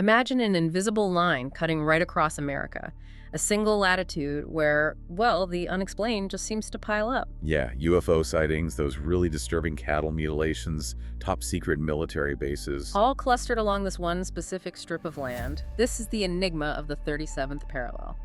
Imagine an invisible line cutting right across America, a single latitude where, well, the unexplained just seems to pile up. Yeah, UFO sightings, those really disturbing cattle mutilations, top-secret military bases. All clustered along this one specific strip of land. This is the enigma of the 37th parallel.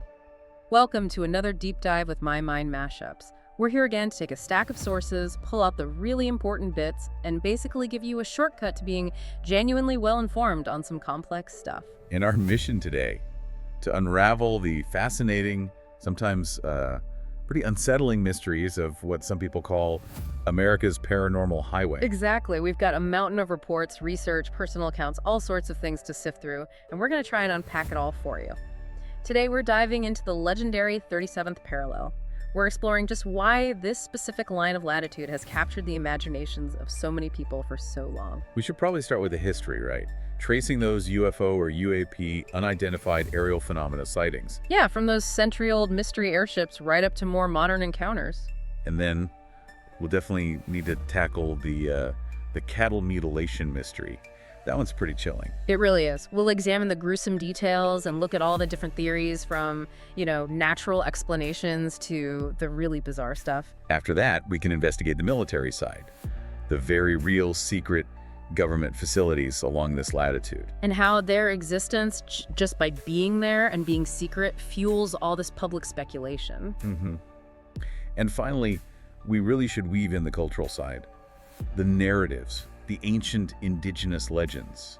Welcome to another deep dive with My Mind MashUps. We're here again to take a stack of sources, pull out the really important bits, and basically give you a shortcut to being genuinely well-informed on some complex stuff. And our mission today, to unravel the fascinating, sometimes pretty unsettling mysteries of what some people call America's paranormal highway. Exactly. We've got a mountain of reports, research, personal accounts, all sorts of things to sift through, and we're going to try and unpack it all for you. Today, we're diving into the legendary 37th parallel. We're exploring just why this specific line of latitude has captured the imaginations of so many people for so long. We should probably start with the history, right? Tracing those UFO or UAP unidentified aerial phenomena sightings. Yeah, from those century-old mystery airships right up to more modern encounters. And then we'll definitely need to tackle the cattle mutilation mystery. That one's pretty chilling. It really is. We'll examine the gruesome details and look at all the different theories from, natural explanations to the really bizarre stuff. After that, we can investigate the military side, the very real secret government facilities along this latitude. And how their existence, just by being there and being secret, fuels all this public speculation. And finally, we really should weave in the cultural side, the narratives, the ancient indigenous legends.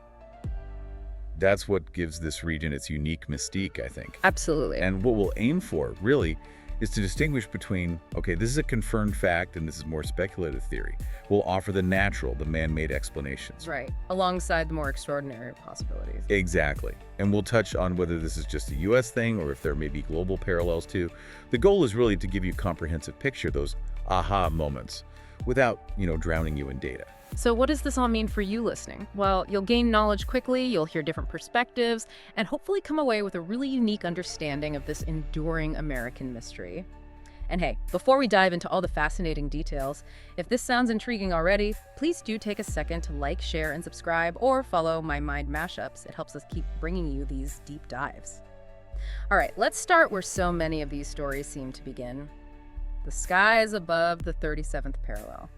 That's what gives this region its unique mystique, I think. Absolutely. And what we'll aim for, really, is to distinguish between, okay, this is a confirmed fact and this is more speculative theory. We'll offer the natural, the man-made explanations. Right, alongside the more extraordinary possibilities. Exactly. And we'll touch on whether this is just a US thing or if there may be global parallels too. The goal is really to give you a comprehensive picture, those aha moments, without, drowning you in data. So what does this all mean for you listening? Well, you'll gain knowledge quickly, you'll hear different perspectives, and hopefully come away with a really unique understanding of this enduring American mystery. And hey, before we dive into all the fascinating details, if this sounds intriguing already, please do take a second to like, share, and subscribe, or follow My Mind MashUps. It helps us keep bringing you these deep dives. All right, let's start where so many of these stories seem to begin. The skies above the 37th parallel.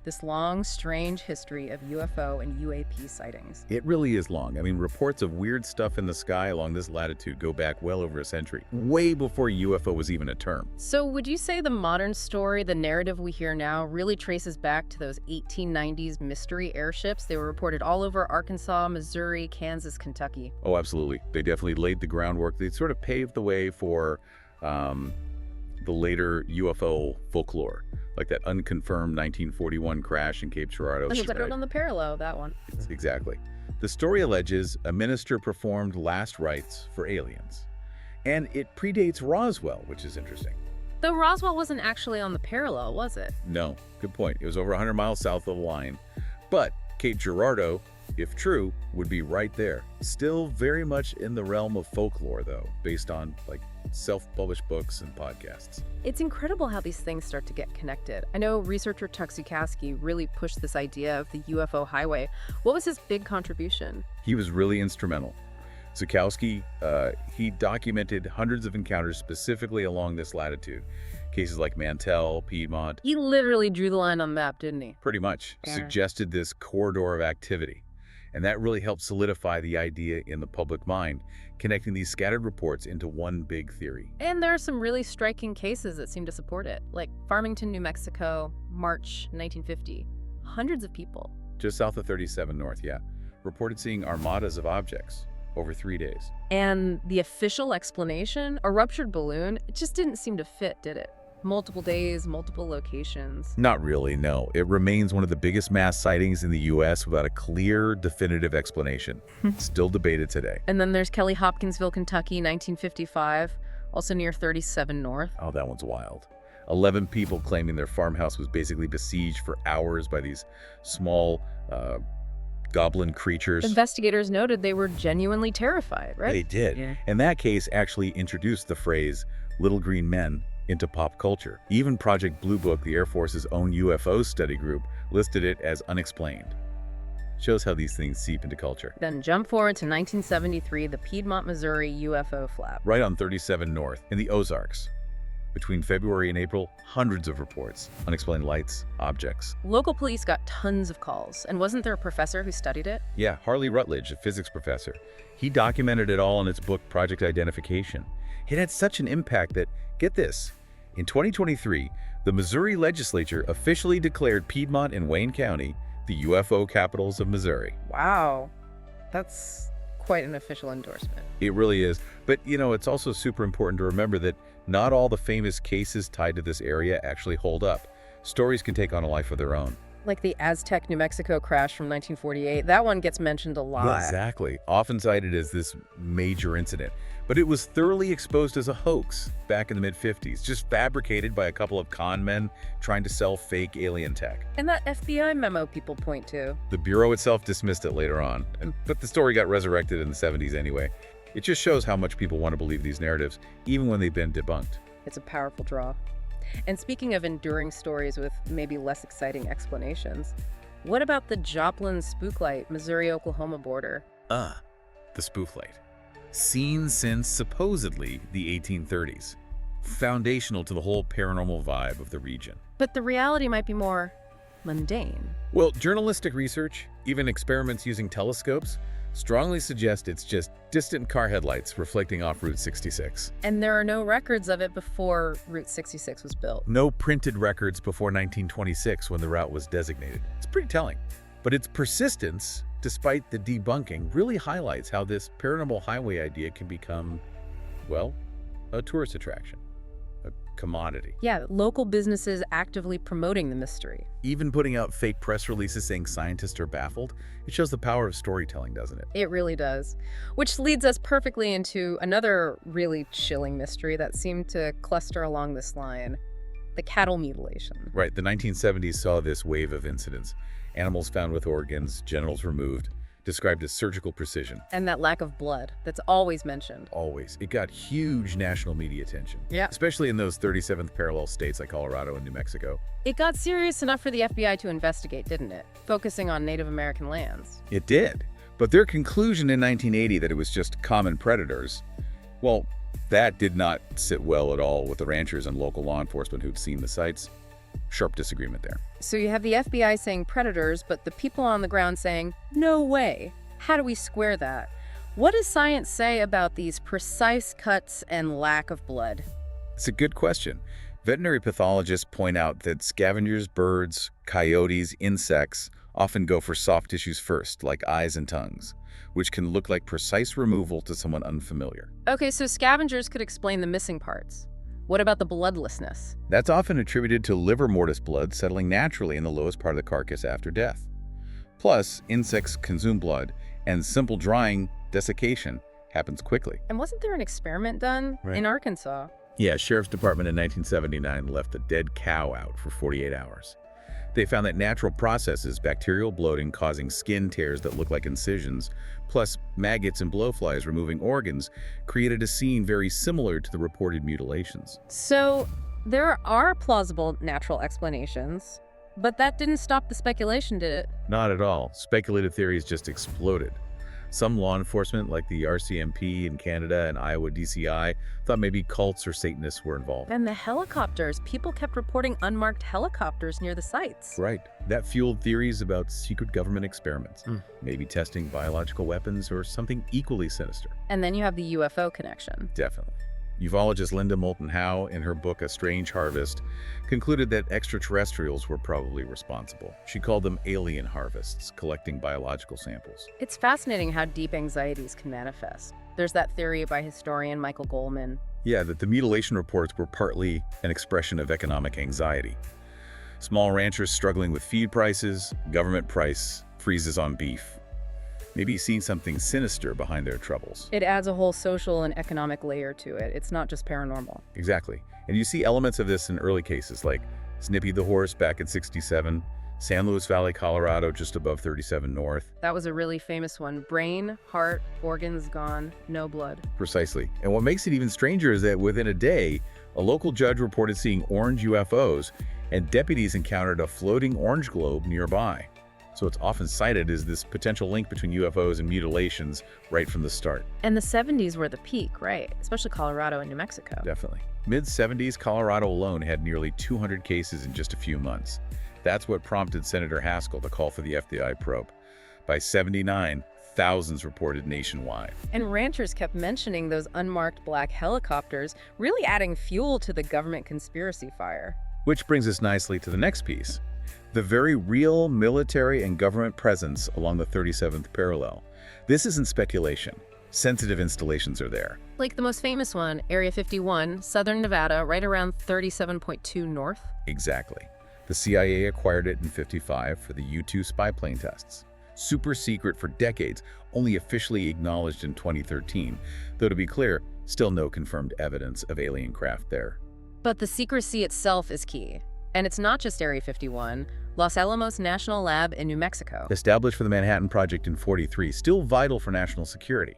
This long, strange history of UFO and UAP sightings. It really is long. I mean, reports of weird stuff in the sky along this latitude go back well over a century, way before UFO was even a term. So would you say the modern story, the narrative we hear now, really traces back to those 1890s mystery airships? They were reported all over Arkansas, Missouri, Kansas, Kentucky. Oh, absolutely. They definitely laid the groundwork. They sort of paved the way for the later UFO folklore, like that unconfirmed 1941 crash in Cape Girardeau. It's right on the parallel, that one. Exactly. The story alleges a minister performed last rites for aliens. And it predates Roswell, which is interesting. Though Roswell wasn't actually on the parallel, was it? No, good point. It was over 100 miles south of the line. But Cape Girardeau, if true, would be right there. Still very much in the realm of folklore, though, based on, self-published books and podcasts. It's incredible how these things start to get connected. I know researcher Tuxikowski really pushed this idea of the UFO highway. What was his big contribution? He was really instrumental. Zukowski, he documented hundreds of encounters specifically along this latitude. Cases like Mantell, Piedmont. He literally drew the line on the map, didn't he? Pretty much. Yeah. Suggested this corridor of activity. And that really helped solidify the idea in the public mind, connecting these scattered reports into one big theory. And there are some really striking cases that seem to support it, like Farmington, New Mexico, March 1950. Hundreds of people. Just south of 37 North, yeah. Reported seeing armadas of objects over 3 days. And the official explanation, a ruptured balloon, it just didn't seem to fit, did it? Multiple days, multiple locations. Not really, no. It remains one of the biggest mass sightings in the U.S. without a clear, definitive explanation. Still debated today. And then there's Kelly-Hopkinsville, Kentucky, 1955, also near 37 North. Oh, that one's wild. 11 people claiming their farmhouse was basically besieged for hours by these small goblin creatures. Investigators noted they were genuinely terrified, right? They did. Yeah. And that case actually introduced the phrase, little green men, into pop culture. Even Project Blue Book, the Air Force's own UFO study group, listed it as unexplained. Shows how these things seep into culture. Then jump forward to 1973, the Piedmont, Missouri UFO flap. Right on 37 North, in the Ozarks. Between February and April, hundreds of reports, unexplained lights, objects. Local police got tons of calls, and wasn't there a professor who studied it? Yeah, Harley Rutledge, a physics professor. He documented it all in his book, Project Identification. It had such an impact that, get this, in 2023, the Missouri legislature officially declared Piedmont and Wayne County the UFO capitals of Missouri. Wow, that's quite an official endorsement. It really is. But, it's also super important to remember that not all the famous cases tied to this area actually hold up. Stories can take on a life of their own. Like the Aztec, New Mexico crash from 1948. That one gets mentioned a lot. Exactly. Often cited as this major incident. But it was thoroughly exposed as a hoax back in the mid-50s, just fabricated by a couple of con men trying to sell fake alien tech. And that FBI memo people point to. The Bureau itself dismissed it later on, but the story got resurrected in the 70s anyway. It just shows how much people want to believe these narratives, even when they've been debunked. It's a powerful draw. And speaking of enduring stories with maybe less exciting explanations, what about the Joplin Spooklight, Missouri-Oklahoma border? The spoof light. Seen since supposedly the 1830s. Foundational to the whole paranormal vibe of the region. But the reality might be more mundane. Well, journalistic research, even experiments using telescopes, strongly suggest it's just distant car headlights reflecting off Route 66. And there are no records of it before Route 66 was built. No printed records before 1926 when the route was designated. It's pretty telling. But its persistence, despite the debunking, really highlights how this paranormal highway idea can become, well, a tourist attraction, a commodity. Yeah, local businesses actively promoting the mystery. Even putting out fake press releases saying scientists are baffled, it shows the power of storytelling, doesn't it? It really does. Which leads us perfectly into another really chilling mystery that seemed to cluster along this line, the cattle mutilation. Right, the 1970s saw this wave of incidents. Animals found with organs, genitals removed, described as surgical precision. And that lack of blood that's always mentioned. Always. It got huge national media attention. Yeah. Especially in those 37th parallel states like Colorado and New Mexico. It got serious enough for the FBI to investigate, didn't it? Focusing on Native American lands. It did. But their conclusion in 1980 that it was just common predators, well, that did not sit well at all with the ranchers and local law enforcement who'd seen the sites. Sharp disagreement there. So you have the FBI saying predators, but the people on the ground saying, no way. How do we square that? What does science say about these precise cuts and lack of blood? It's a good question. Veterinary pathologists point out that scavengers, birds, coyotes, insects often go for soft tissues first, like eyes and tongues, which can look like precise removal to someone unfamiliar. Okay, so scavengers could explain the missing parts. What about the bloodlessness? That's often attributed to liver mortis blood settling naturally in the lowest part of the carcass after death. Plus, insects consume blood, and simple drying, desiccation, happens quickly. And wasn't there an experiment done in Arkansas? Yeah, Sheriff's Department in 1979 left a dead cow out for 48 hours. They found that natural processes, bacterial bloating causing skin tears that look like incisions, plus maggots and blowflies removing organs, created a scene very similar to the reported mutilations. So there are plausible natural explanations, but that didn't stop the speculation, did it? Not at all. Speculative theories just exploded. Some law enforcement, like the RCMP in Canada and Iowa DCI, thought maybe cults or Satanists were involved. And the helicopters. People kept reporting unmarked helicopters near the sites. Right. That fueled theories about secret government experiments, maybe testing biological weapons or something equally sinister. And then you have the UFO connection. Definitely. Ufologist Linda Moulton Howe, in her book A Strange Harvest, concluded that extraterrestrials were probably responsible. She called them alien harvests, collecting biological samples. It's fascinating how deep anxieties can manifest. There's that theory by historian Michael Goldman. Yeah, that the mutilation reports were partly an expression of economic anxiety. Small ranchers struggling with feed prices, government price freezes on beef. Maybe seeing something sinister behind their troubles. It adds a whole social and economic layer to it. It's not just paranormal. Exactly. And you see elements of this in early cases like Snippy the horse back in '67, San Luis Valley, Colorado, just above 37 North. That was a really famous one. Brain, heart, organs gone, no blood. Precisely. And what makes it even stranger is that within a day, a local judge reported seeing orange UFOs, and deputies encountered a floating orange globe nearby. So it's often cited as this potential link between UFOs and mutilations right from the start. And the 70s were the peak, right? Especially Colorado and New Mexico. Definitely. Mid-70s, Colorado alone had nearly 200 cases in just a few months. That's what prompted Senator Haskell to call for the FBI probe. By 79, thousands reported nationwide. And ranchers kept mentioning those unmarked black helicopters, really adding fuel to the government conspiracy fire. Which brings us nicely to the next piece. The very real military and government presence along the 37th parallel. This isn't speculation. Sensitive installations are there. Like the most famous one, Area 51, southern Nevada, right around 37.2 north. Exactly. The CIA acquired it in '55 for the U-2 spy plane tests. Super secret for decades, only officially acknowledged in 2013, though to be clear, still no confirmed evidence of alien craft there. But the secrecy itself is key. And it's not just Area 51. Los Alamos National Lab in New Mexico. Established for the Manhattan Project in '43, still vital for national security.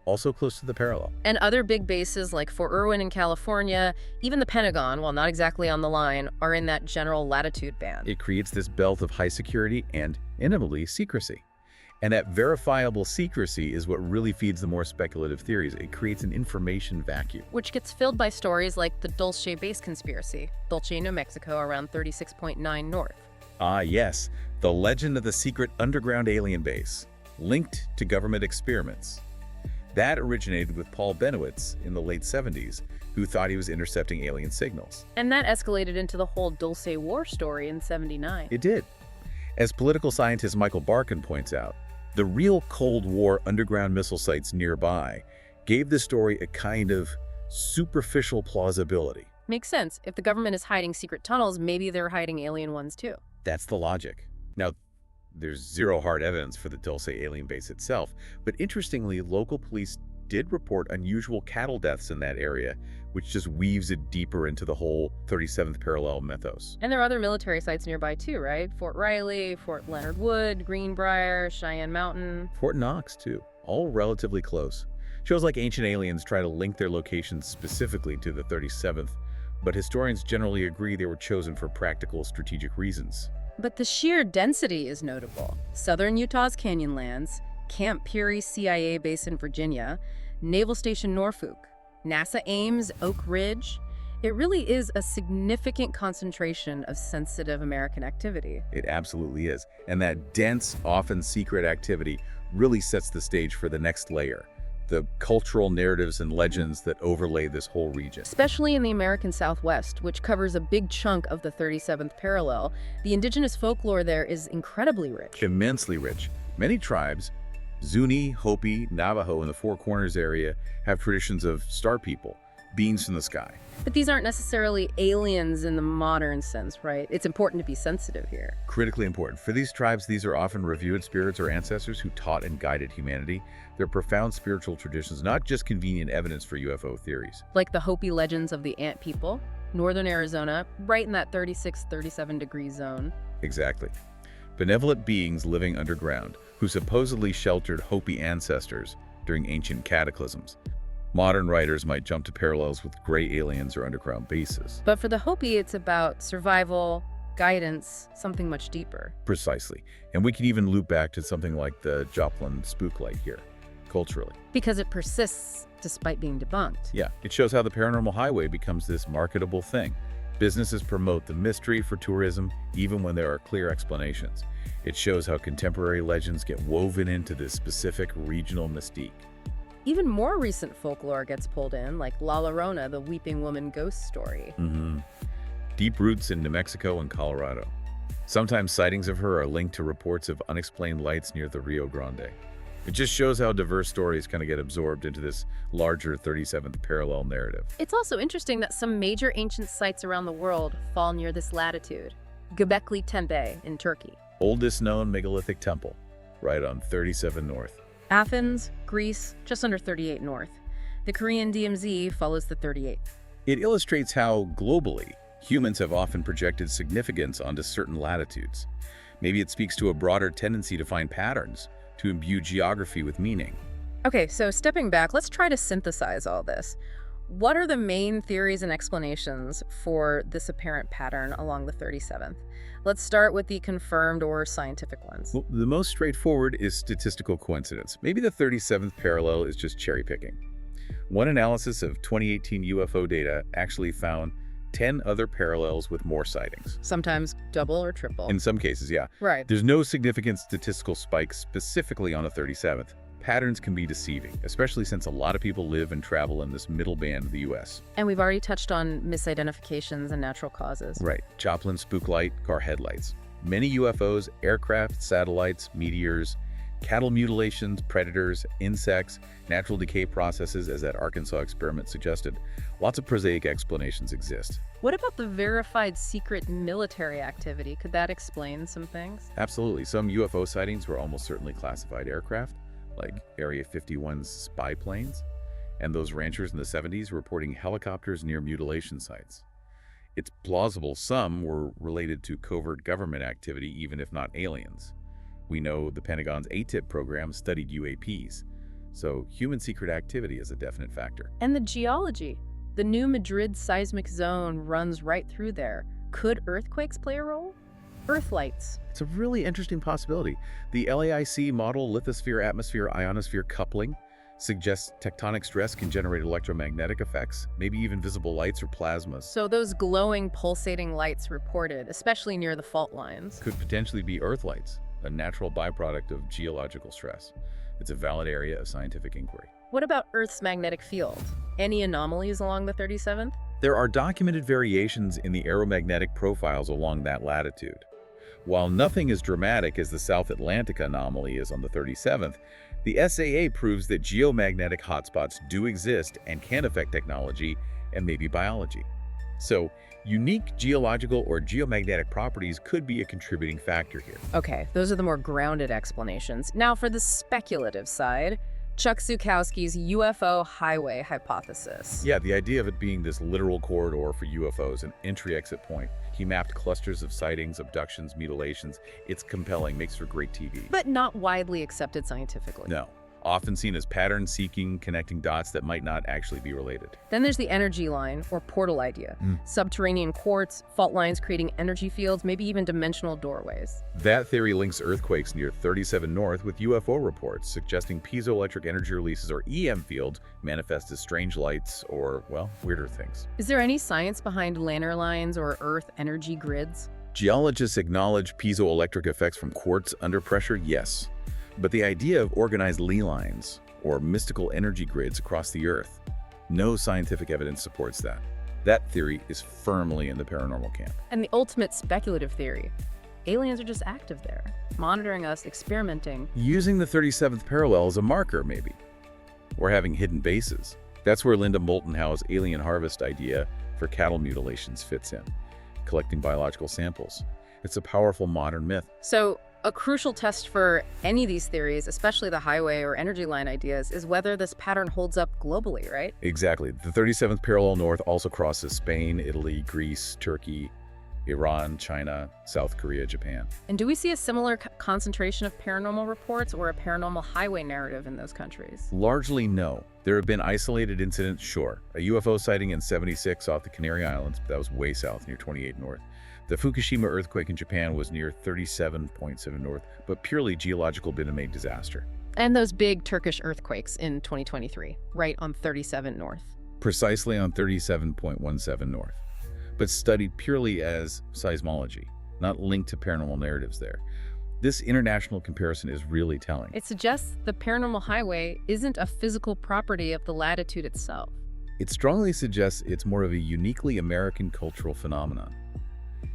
Also close to the parallel. And other big bases like Fort Irwin in California, even the Pentagon, while not exactly on the line, are in that general latitude band. It creates this belt of high security and, inevitably, secrecy. And that verifiable secrecy is what really feeds the more speculative theories. It creates an information vacuum. Which gets filled by stories like the Dulce Base conspiracy, Dulce, New Mexico, around 36.9 north. Ah, yes, the legend of the secret underground alien base, linked to government experiments. That originated with Paul Benowitz in the late 70s, who thought he was intercepting alien signals. And that escalated into the whole Dulce War story in '79. It did. As political scientist Michael Barkin points out, the real Cold War underground missile sites nearby gave the story a kind of superficial plausibility. Makes sense. If the government is hiding secret tunnels, maybe they're hiding alien ones too. That's the logic. Now, there's zero hard evidence for the Dulce alien base itself, but interestingly, local police did report unusual cattle deaths in that area, which just weaves it deeper into the whole 37th parallel mythos. And there are other military sites nearby too, right? Fort Riley, Fort Leonard Wood, Greenbrier, Cheyenne Mountain. Fort Knox, too. All relatively close. Shows like Ancient Aliens try to link their locations specifically to the 37th, but historians generally agree they were chosen for practical, strategic reasons. But the sheer density is notable. Southern Utah's Canyonlands, Camp Peary CIA base in Virginia, Naval Station Norfolk, NASA Ames, Oak Ridge. It really is a significant concentration of sensitive American activity. It absolutely is. And that dense, often secret activity really sets the stage for the next layer, the cultural narratives and legends that overlay this whole region. Especially in the American Southwest, which covers a big chunk of the 37th parallel, the indigenous folklore there is incredibly rich. Immensely rich. Many tribes, Zuni, Hopi, Navajo in the Four Corners area, have traditions of star people, beings from the sky. But these aren't necessarily aliens in the modern sense, right? It's important to be sensitive here. Critically important. For these tribes, these are often revered spirits or ancestors who taught and guided humanity. They're profound spiritual traditions, not just convenient evidence for UFO theories. Like the Hopi legends of the Ant People, northern Arizona, right in that 36, 37-degree zone. Exactly. Benevolent beings living underground, who supposedly sheltered Hopi ancestors during ancient cataclysms. Modern writers might jump to parallels with gray aliens or underground bases. But for the Hopi, it's about survival, guidance, something much deeper. Precisely. And we can even loop back to something like the Joplin spook light here, culturally. Because it persists despite being debunked. Yeah, it shows how the paranormal highway becomes this marketable thing. Businesses promote the mystery for tourism, even when there are clear explanations. It shows how contemporary legends get woven into this specific regional mystique. Even more recent folklore gets pulled in, like La Llorona, the Weeping Woman ghost story. Deep roots in New Mexico and Colorado. Sometimes sightings of her are linked to reports of unexplained lights near the Rio Grande. It just shows how diverse stories kind of get absorbed into this larger 37th parallel narrative. It's also interesting that some major ancient sites around the world fall near this latitude. Göbekli Tepe in Turkey. Oldest known megalithic temple, right on 37 north. Athens, Greece, just under 38 north. The Korean DMZ follows the 38th. It illustrates how, globally, humans have often projected significance onto certain latitudes. Maybe it speaks to a broader tendency to find patterns, to imbue geography with meaning. Okay, so stepping back, let's try to synthesize all this. what are the main theories and explanations for this apparent pattern along the 37th? Let's start with the confirmed or scientific ones. Well, the most straightforward is statistical coincidence. Maybe the 37th parallel is just cherry picking. One analysis of 2018 UFO data actually found 10 other parallels with more sightings. Sometimes double or triple. In some cases, yeah. Right. There's no significant statistical spike specifically on the 37th. Patterns can be deceiving, especially since a lot of people live and travel in this middle band of the U.S. And we've already touched on misidentifications and natural causes. Right. Joplin spook light, car headlights. Many UFOs, aircraft, satellites, meteors, cattle mutilations, predators, insects, natural decay processes, as that Arkansas experiment suggested. Lots of prosaic explanations exist. What about the verified secret military activity? Could that explain some things? Absolutely. Some UFO sightings were almost certainly classified aircraft, like Area 51's spy planes, and those ranchers in the 70s reporting helicopters near mutilation sites. It's plausible some were related to covert government activity, even if not aliens. We know the Pentagon's ATIP program studied UAPs, so human secret activity is a definite factor. And the geology. The New Madrid seismic zone runs right through there. Could earthquakes play a role? Earth lights. It's a really interesting possibility. The LAIC model lithosphere-atmosphere ionosphere coupling suggests tectonic stress can generate electromagnetic effects, maybe even visible lights or plasmas. So those glowing, pulsating lights reported, especially near the fault lines. Could potentially be Earth lights, a natural byproduct of geological stress. It's a valid area of scientific inquiry. What about Earth's magnetic field? Any anomalies along the 37th? There are documented variations in the aeromagnetic profiles along that latitude. While nothing as dramatic as the South Atlantic anomaly is on the 37th, the SAA proves that geomagnetic hotspots do exist and can affect technology and maybe biology. So, unique geological or geomagnetic properties could be a contributing factor here. Okay, those are the more grounded explanations. Now for the speculative side, Chuck Zukowski's UFO highway hypothesis. Yeah, the idea of it being this literal corridor for UFOs, an entry-exit point. He mapped clusters of sightings, abductions, mutilations. It's compelling, makes for great TV. But not widely accepted scientifically. No. Often seen as pattern-seeking, connecting dots that might not actually be related. Then there's the energy line, or portal idea. Subterranean quartz, fault lines creating energy fields, maybe even dimensional doorways. That theory links earthquakes near 37 North with UFO reports, suggesting piezoelectric energy releases, or EM fields, manifest as strange lights or, well, weirder things. Is there any science behind lantern lines or Earth energy grids? Geologists acknowledge piezoelectric effects from quartz under pressure, yes. But the idea of organized ley lines, or mystical energy grids across the Earth, no scientific evidence supports that. That theory is firmly in the paranormal camp. And the ultimate speculative theory. Aliens are just active there, monitoring us, experimenting. Using the 37th parallel as a marker, maybe. Or having hidden bases. That's where Linda Moulton Howe's alien harvest idea for cattle mutilations fits in, collecting biological samples. It's a powerful modern myth. So, a crucial test for any of these theories, especially the highway or energy line ideas, is whether this pattern holds up globally, right? Exactly. The 37th parallel north also crosses Spain, Italy, Greece, Turkey, Iran, China, South Korea, Japan. And do we see a similar concentration of paranormal reports or a paranormal highway narrative in those countries? Largely no. There have been isolated incidents, sure. A UFO sighting in 76 off the Canary Islands, but that was way south, near 28 north. The Fukushima earthquake in Japan was near 37.7 north, but purely geological been-made disaster. And those big Turkish earthquakes in 2023, right on 37 north. Precisely on 37.17 north, but studied purely as seismology, not linked to paranormal narratives there. This international comparison is really telling. It suggests the paranormal highway isn't a physical property of the latitude itself. It strongly suggests it's more of a uniquely American cultural phenomenon,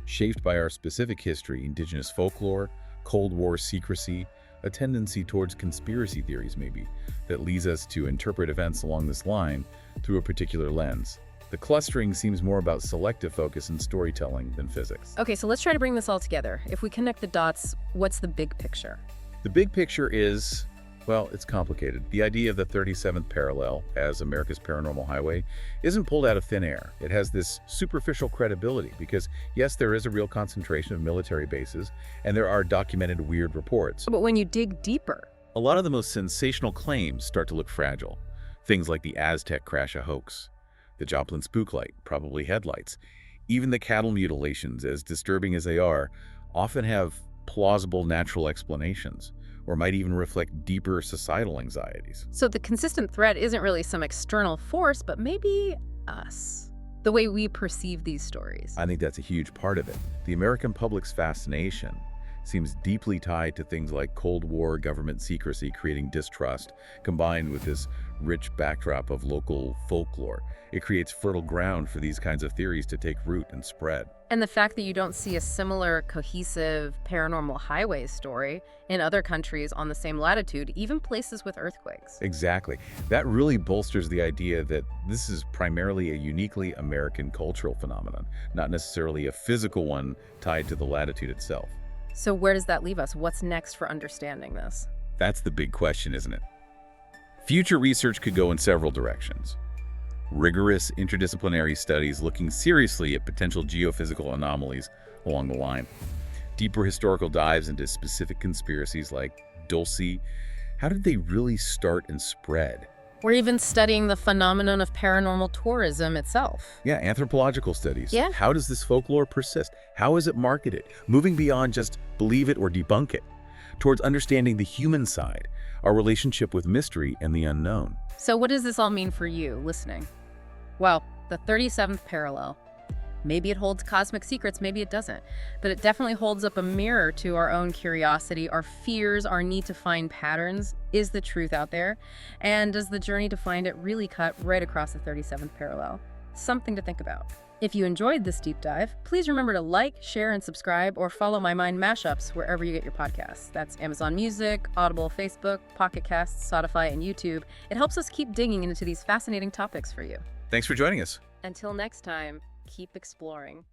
shaped by our specific history, Indigenous folklore, Cold War secrecy, a tendency towards conspiracy theories maybe, that leads us to interpret events along this line through a particular lens. The clustering seems more about selective focus and storytelling than physics. Okay, so let's try to bring this all together. If we connect the dots, what's the big picture? The big picture is, well, it's complicated. The idea of the 37th parallel as America's paranormal highway isn't pulled out of thin air. It has this superficial credibility because, yes, there is a real concentration of military bases, and there are documented weird reports. But when you dig deeper, a lot of the most sensational claims start to look fragile. Things like the Aztec crash a hoax, the Joplin spook light, probably headlights. Even the cattle mutilations, as disturbing as they are, often have plausible natural explanations, or might even reflect deeper societal anxieties. So the consistent threat isn't really some external force, but maybe us. The way we perceive these stories. I think that's a huge part of it. The American public's fascination seems deeply tied to things like Cold War government secrecy creating distrust, combined with this rich backdrop of local folklore. It creates fertile ground for these kinds of theories to take root and spread. And the fact that you don't see a similar cohesive paranormal highway story in other countries on the same latitude, even places with earthquakes. Exactly. That really bolsters the idea that this is primarily a uniquely American cultural phenomenon, not necessarily a physical one tied to the latitude itself. So where does that leave us? What's next for understanding this? That's the big question, isn't it? Future research could go in several directions. Rigorous interdisciplinary studies looking seriously at potential geophysical anomalies along the line. Deeper historical dives into specific conspiracies like Dulce. How did they really start and spread? We're even studying the phenomenon of paranormal tourism itself. Yeah, anthropological studies. Yeah. How does this folklore persist? How is it marketed? Moving beyond just believe it or debunk it, towards understanding the human side, our relationship with mystery and the unknown. So what does this all mean for you listening? Well, the 37th parallel. Maybe it holds cosmic secrets, maybe it doesn't. But it definitely holds up a mirror to our own curiosity, our fears, our need to find patterns. Is the truth out there? And does the journey to find it really cut right across the 37th parallel? Something to think about. If you enjoyed this deep dive, please remember to like, share, and subscribe, or follow my Mind MashUps wherever you get your podcasts. That's Amazon Music, Audible, Facebook, Pocket Casts, Spotify, and YouTube. It helps us keep digging into these fascinating topics for you. Thanks for joining us. Until next time, keep exploring.